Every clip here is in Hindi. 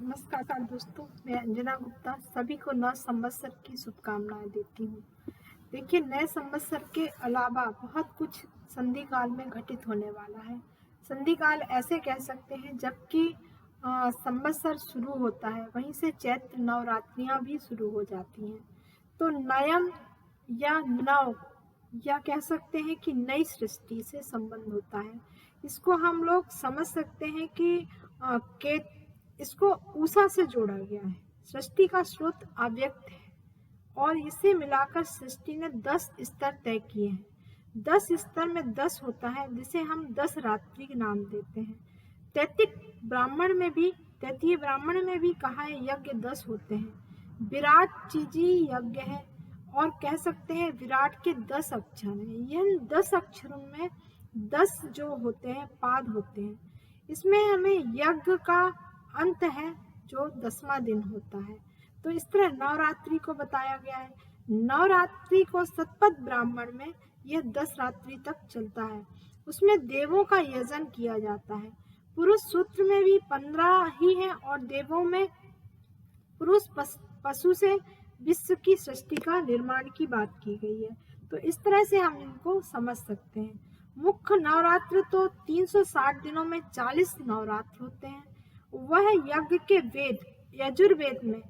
नमस्कार दोस्तों, मैं अंजना गुप्ता सभी को नव संवत्सर की शुभकामनाएं देती हूँ। देखिए, नए संवत्सर के अलावा बहुत कुछ संधि काल में घटित होने वाला है। संधि काल ऐसे कह सकते हैं जबकि संवत्सर शुरू होता है, वहीं से चैत्र नवरात्रियां भी शुरू हो जाती हैं। तो नयम या नव या कह सकते हैं कि नई सृष्टि से संबंध होता है। इसको हम लोग समझ सकते हैं कि के इसको ऊषा से जोड़ा गया है। सृष्टि का स्रोत अव्यक्त है और इसे मिलाकर सृष्टि ने 10 स्तर तय किए हैं। 10 स्तर में 10 होता है, जिसे हम 10 रात्रि के नाम देते हैं। तैतीय ब्राह्मण में भी कहा है यज्ञ 10 होते हैं। विराट चीजी यज्ञ है और कह सकते हैं विराट के 10 अक्षर हैं। यह 10 अक्षरों में 10 जो होते हैं पाद होते हैं। इसमें हमें यज्ञ का अंत है जो 10वां दिन होता है। तो इस तरह नवरात्रि को बताया गया है। नवरात्रि को शतपथ ब्राह्मण में यह 10 रात्रि तक चलता है। उसमें देवों का यजन किया जाता है। पुरुष सूत्र में भी 15 ही है और देवों में पुरुष पशु से विश्व की सृष्टि का निर्माण की बात की गई है। तो इस तरह से हम इनको समझ सकते हैं। मुख्य नवरात्र तो 360 दिनों में 40 नवरात्र होते हैं। वह यज्ञ के वेद यजुर्वेद में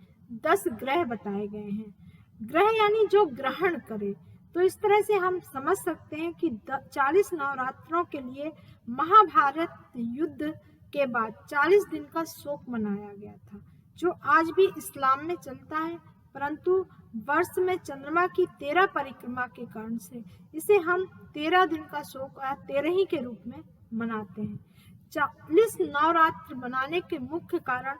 10 ग्रह बताए गए हैं। ग्रह यानी जो ग्रहण करे। तो इस तरह से हम समझ सकते हैं कि 40 नवरात्रों के लिए महाभारत युद्ध के बाद 40 दिन का शोक मनाया गया था, जो आज भी इस्लाम में चलता है, परंतु वर्ष में चंद्रमा की 13 परिक्रमा के कारण से इसे हम 13 दिन का शोक या 13 ही के रूप में मनाते हैं। 40 नवरात्र बनाने के मुख्य कारण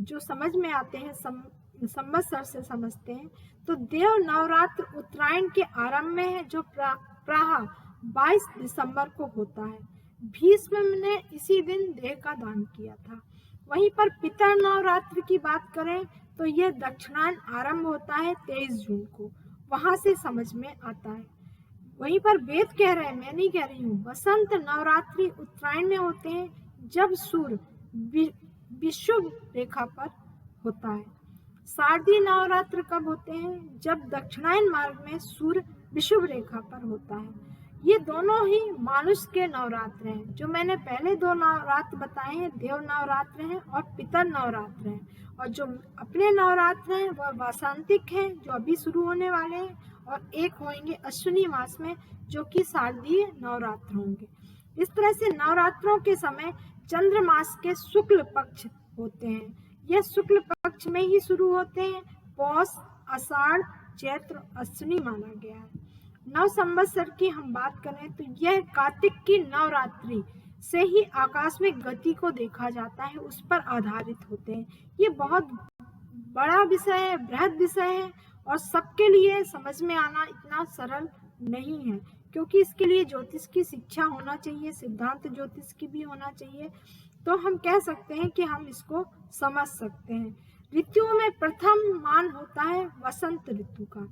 जो समझ में आते हैं, संवत्सर से समझते हैं। तो देव नवरात्र उत्तरायण के आरंभ में है, जो प्राह 22 दिसंबर को होता है। भीष्म ने इसी दिन देह का दान किया था। वहीं पर पितर नवरात्र की बात करें तो यह दक्षिणायन आरंभ होता है 23 जून को, वहां से समझ में आता है। वहीं पर वेद कह रहे हैं, मैं नहीं कह रही हूँ। वसंत नवरात्रि उत्तरायण में होते हैं, जब सूर्य विषुव रेखा पर होता है। शारदीय नवरात्र कब होते हैं? जब दक्षिणायन मार्ग में सूर्य विषुव रेखा पर होता है। ये दोनों ही मानुष के नवरात्र हैं। जो मैंने पहले 2 नवरात्र बताए हैं, देव नवरात्र हैं और पितर नवरात्र हैं। और जो अपने नवरात्र हैं वह वासंतिक हैं, जो अभी शुरू होने वाले हैं, और एक होंगे अश्विनी मास में, जो कि शारदीय नवरात्र होंगे। इस तरह से नवरात्रों के समय चंद्र मास के शुक्ल पक्ष होते हैं। यह शुक्ल पक्ष में ही शुरू होते हैं। पौष, आषाढ़, चैत्र, अश्विनी माना गया है। नव संवत्सर की हम बात करें तो यह कार्तिक की नवरात्रि से ही आकाश में गति को देखा जाता है, उस पर आधारित होते हैं। ये बहुत बड़ा विषय है, बृहद विषय है और सबके लिए समझ में आना इतना सरल नहीं है, क्योंकि इसके लिए ज्योतिष की शिक्षा होना चाहिए, सिद्धांत ज्योतिष की भी होना चाहिए। तो हम कह सकते हैं कि हम इसको समझ सकते हैं। ऋतुओं में प्रथम मान होता है वसंत ऋतु का।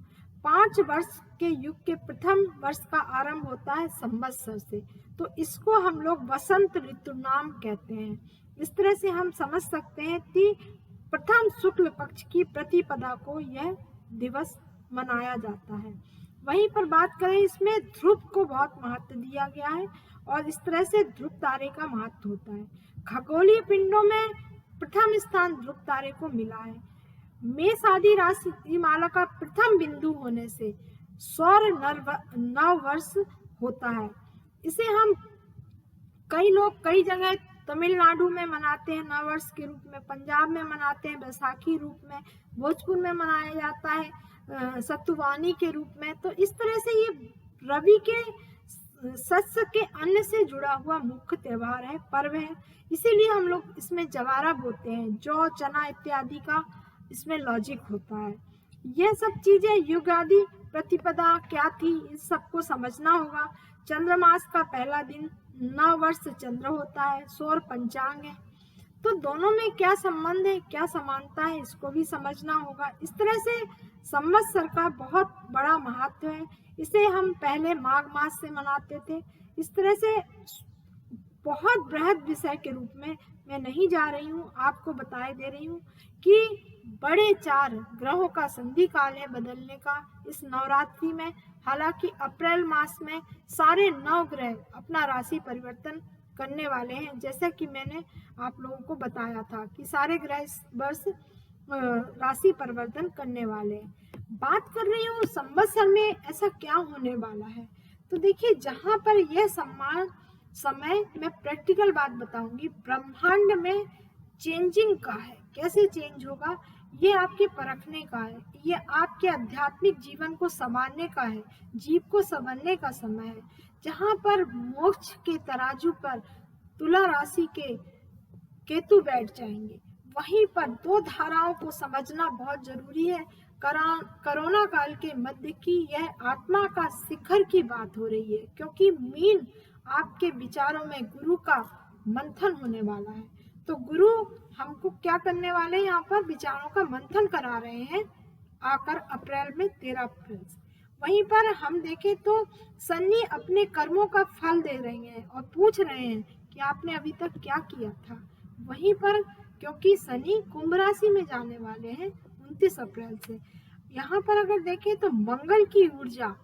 5 वर्ष के युग के प्रथम वर्ष का आरंभ होता है संवत्सर से, तो इसको हम लोग वसंत ऋतु नाम कहते हैं। इस तरह से हम समझ सकते हैं कि प्रथम शुक्ल पक्ष की प्रतिपदा को यह दिवस मनाया जाता है। वहीं पर बात करें, इसमें ध्रुव को बहुत महत्व दिया गया है और इस तरह से ध्रुव तारे का महत्व होता है। खगोलीय पिंडों में प्रथम स्थान ध्रुव तारे को मिला है। मेष आदि राशि माला का प्रथम बिंदु होने से सौर नव वर्ष होता है। इसे हम कई लोग कई जगह तमिलनाडु में मनाते हैं नववर्ष के रूप में, पंजाब में मनाते हैं बैसाखी रूप में, भोजपुर में मनाया जाता है सतुवानी के रूप में। तो इस तरह से ये रवि के शस्य के अन्न से जुड़ा हुआ मुख्य त्योहार है, पर्व है। इसीलिए हम लोग इसमें जवारा बोते हैं, जौ, चना इत्यादि का इसमें लॉजिक होता है। यह सब चीजें युग आदि प्रतिपदा क्या थी, इस सबको समझना होगा। चंद्रमास का पहला दिन नव वर्ष चंद्र होता है, सौर पंचांग है। तो दोनों में क्या संबंध है, क्या समानता है, इसको भी समझना होगा। इस तरह से संवत्सर का बहुत बड़ा महत्व है। इसे हम पहले माघ मास से मनाते थे। इस तरह से बहुत बृहद विषय के रूप में मैं नहीं जा रही हूँ, आपको बताए दे रही हूँ कि बड़े 4 ग्रहों का संधि काल है बदलने का इस नवरात्रि में। हालांकि अप्रैल मास में सारे 9 ग्रह अपना राशि परिवर्तन करने वाले हैं, जैसा कि मैंने आप लोगों को बताया था कि सारे ग्रह इस वर्ष राशि परिवर्तन करने वाले हैं। बात कर रही हूँ संवत्सर में ऐसा क्या होने वाला है। तो देखिए, जहां पर यह समय मैं प्रैक्टिकल बात बताऊंगी, ब्रह्मांड में चेंजिंग का है, कैसे चेंज होगा ये आपके परखने का है, ये आपके आध्यात्मिक जीवन को संवारने का है, जीव को संवरने का समय है, जहां पर मोक्ष के तराजू पर तुला राशि के केतु बैठ जाएंगे। वहीं पर 2 धाराओं को समझना बहुत जरूरी है। कोरोना काल के मध्य की यह आत्मा का शिखर की बात हो रही है, क्योंकि मीन आपके विचारों में गुरु का मंथन होने वाला है। तो गुरु हमको क्या करने वाले हैं, यहाँ पर विचारों का मंथन करा रहे हैं आकर अप्रैल में 13 अप्रैल से। वहीं पर हम देखें तो शनि अपने कर्मों का फल दे रहे हैं और पूछ रहे हैं कि आपने अभी तक क्या किया था। वहीं पर क्योंकि शनि कुंभ राशि में जाने वाले हैं 29 अप्रैल से, यहाँ पर अगर देखें तो मंगल की ऊर्जा,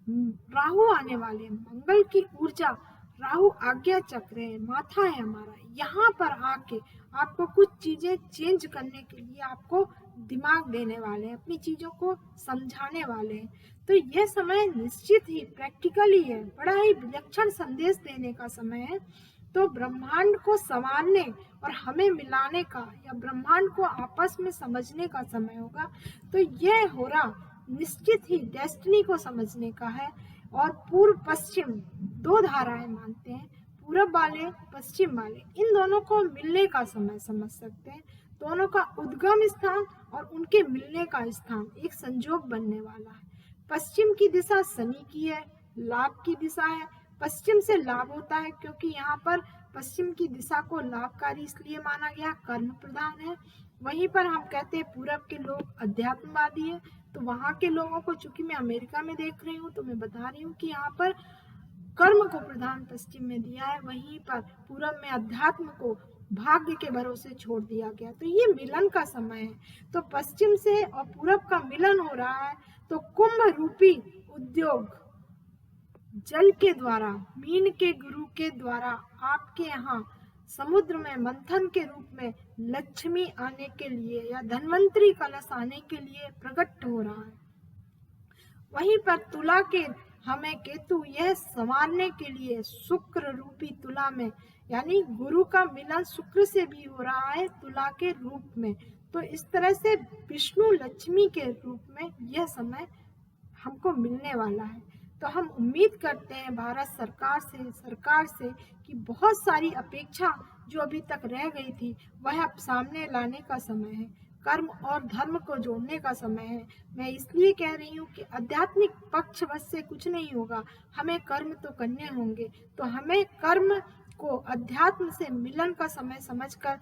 राहु आने वाले हैं, मंगल की ऊर्जा, राहु आज्ञा चक्र है, माथा है हमारा, यहाँ पर आके आपको कुछ चीजें चेंज करने के लिए आपको दिमाग देने वाले हैं, अपनी चीजों को समझाने वाले हैं। तो यह समय निश्चित ही प्रैक्टिकली है, बड़ा ही विलक्षण संदेश देने का समय है। तो ब्रह्मांड को संवारने और हमें मिलाने का या ब्रह्मांड को आपस में समझने का समय होगा। तो यह हो रहा निश्चित ही डेस्टिनी को समझने का है। और पूर्व पश्चिम 2 धाराएं मानते हैं, पूरब वाले पश्चिम वाले, इन दोनों को मिलने का समय समझ सकते हैं। दोनों का उद्गम स्थान और उनके मिलने का स्थान एक संजोग बनने वाला है। पश्चिम की दिशा शनि की है, लाभ की दिशा है। पश्चिम से लाभ होता है क्योंकि यहाँ पर पश्चिम की दिशा को लाभकारी इसलिए माना गया, कर्म प्रधान है। वहीं पर हम कहते हैं पूरब के लोग अध्यात्मवादी है। तो वहाँ के लोगों को, चूंकि मैं अमेरिका में देख रही हूँ तो मैं बता रही हूँ कि यहाँ पर कर्म को प्रधान पश्चिम में दिया है, वहीं पर पूरब में अध्यात्म को भाग्य के भरोसे छोड़ दिया गया। तो ये मिलन का समय है। तो पश्चिम से और पूरब का मिलन हो रहा है। तो कुंभ रूपी उद्योग जल के द्वारा, मीन के गुरु के द्वारा आपके यहाँ समुद्र में मंथन के रूप में लक्ष्मी आने के लिए या धनवंतरी कलश आने के लिए प्रकट हो रहा है। वहीं पर तुला के हमें केतु यह संवारने के लिए शुक्र रूपी तुला में, यानी गुरु का मिलन शुक्र से भी हो रहा है तुला के रूप में। तो इस तरह से विष्णु लक्ष्मी के रूप में यह समय हमको मिलने वाला है। तो हम उम्मीद करते हैं भारत सरकार से कि बहुत सारी अपेक्षा जो अभी तक रह गई थी वह अब सामने लाने का समय है, कर्म और धर्म को जोड़ने का समय है। मैं इसलिए कह रही हूँ कि आध्यात्मिक पक्ष बस से कुछ नहीं होगा, हमें कर्म तो करने होंगे। तो हमें कर्म को अध्यात्म से मिलन का समय समझकर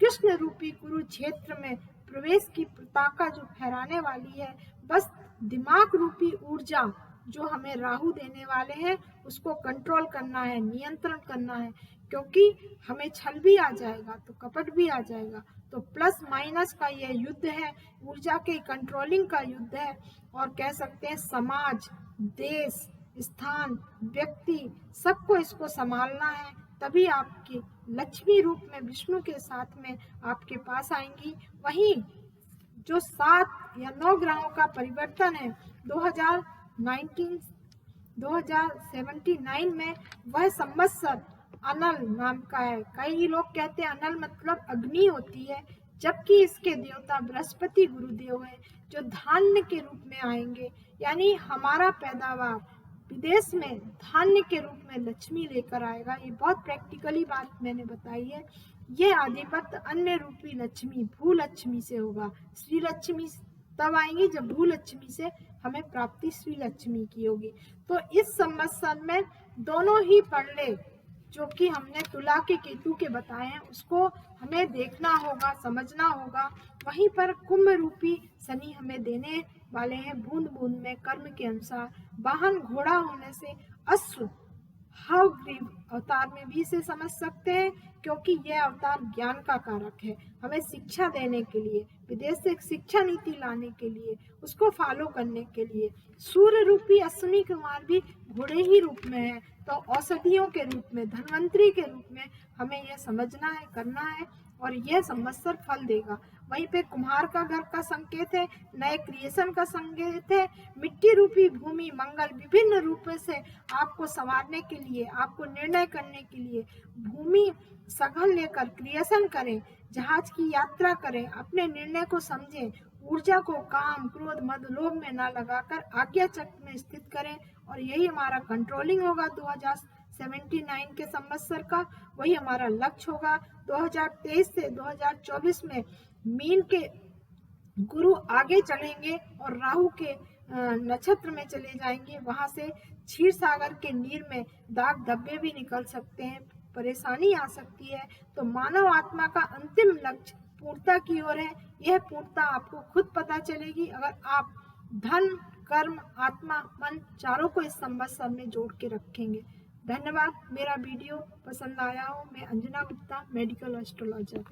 कृष्ण रूपी कुरुक्षेत्र में प्रवेश की पताका जो फहराने वाली है, बस दिमाग रूपी ऊर्जा जो हमें राहु देने वाले हैं उसको कंट्रोल करना है, नियंत्रण करना है। क्योंकि हमें छल भी आ जाएगा तो कपट भी आ जाएगा। तो प्लस माइनस का यह युद्ध है, ऊर्जा के कंट्रोलिंग का युद्ध है। और कह सकते हैं समाज, देश, स्थान, व्यक्ति, सबको इसको संभालना है, तभी आपकी लक्ष्मी रूप में विष्णु के साथ में आपके पास आएंगी। वहीं जो 7 या 9 ग्रहों का परिवर्तन है 2079 में, वह संवत्सर अनल नाम का है। कई लोग कहते हैं अनल मतलब अग्नि होती है, जबकि इसके देवता बृहस्पति गुरुदेव है जो धान्य के रूप में आएंगे। यानी हमारा पैदावार विदेश में धान्य के रूप में लक्ष्मी लेकर आएगा। ये बहुत प्रैक्टिकली बात मैंने बताई है। ये आधिपत्य अन्य रूपी लक्ष्मी भूलक्ष्मी से होगा। श्री लक्ष्मी तब आएंगी जब भूलक्ष्मी से हमें प्राप्ति श्री लक्ष्मी की होगी। तो इस संवत्सर में दोनों ही पड़ले जो कि हमने तुला के केतु के बताए हैं उसको हमें देखना होगा, समझना होगा। वहीं पर कुंभ रूपी शनि हमें देने वाले हैं बूंद बूंद में कर्म के अनुसार। वाहन घोड़ा होने से अश्व हाउ ग्रीव अवतार में भी इसे समझ सकते हैं, क्योंकि यह अवतार ज्ञान का कारक है, हमें शिक्षा देने के लिए, विदेश से एक शिक्षा नीति लाने के लिए, उसको फॉलो करने के लिए। सूर्य रूपी अश्विनी कुमार भी घोड़े ही रूप में है, तो औषधियों के रूप में, धन्वंतरी के रूप में हमें यह समझना है, करना है, और यह संवत्सर फल देगा। वहीं पे कुम्हार का घर का संकेत है, नए क्रिएशन का संकेत है। मिट्टी रूपी भूमि मंगल विभिन्न रूपों से आपको संवारने के लिए, आपको निर्णय करने के लिए, भूमि सघन लेकर क्रिएशन करें, जहाज की यात्रा करें, अपने निर्णय को समझें, ऊर्जा को काम क्रोध मद लोभ में न लगाकर आज्ञा चक्र में स्थित करें, और यही हमारा कंट्रोलिंग होगा 2079 के संवत्सर का, वही हमारा लक्ष्य होगा। 2023 से 2024 में मीन के गुरु आगे चढ़ेंगे और राहु के नक्षत्र में चले जाएंगे, वहां से क्षीर सागर के नीर में दाग धब्बे भी निकल सकते हैं, परेशानी आ सकती है। तो मानव आत्मा का अंतिम लक्ष्य पूर्णता की ओर है। यह पूर्णता आपको खुद पता चलेगी अगर आप धन कर्म आत्मा मन चारों को इस संवत्सर में जोड़ के रखेंगे। धन्यवाद। मेरा वीडियो पसंद आया हो, मैं अंजना गुप्ता, मेडिकल एस्ट्रोलॉजर।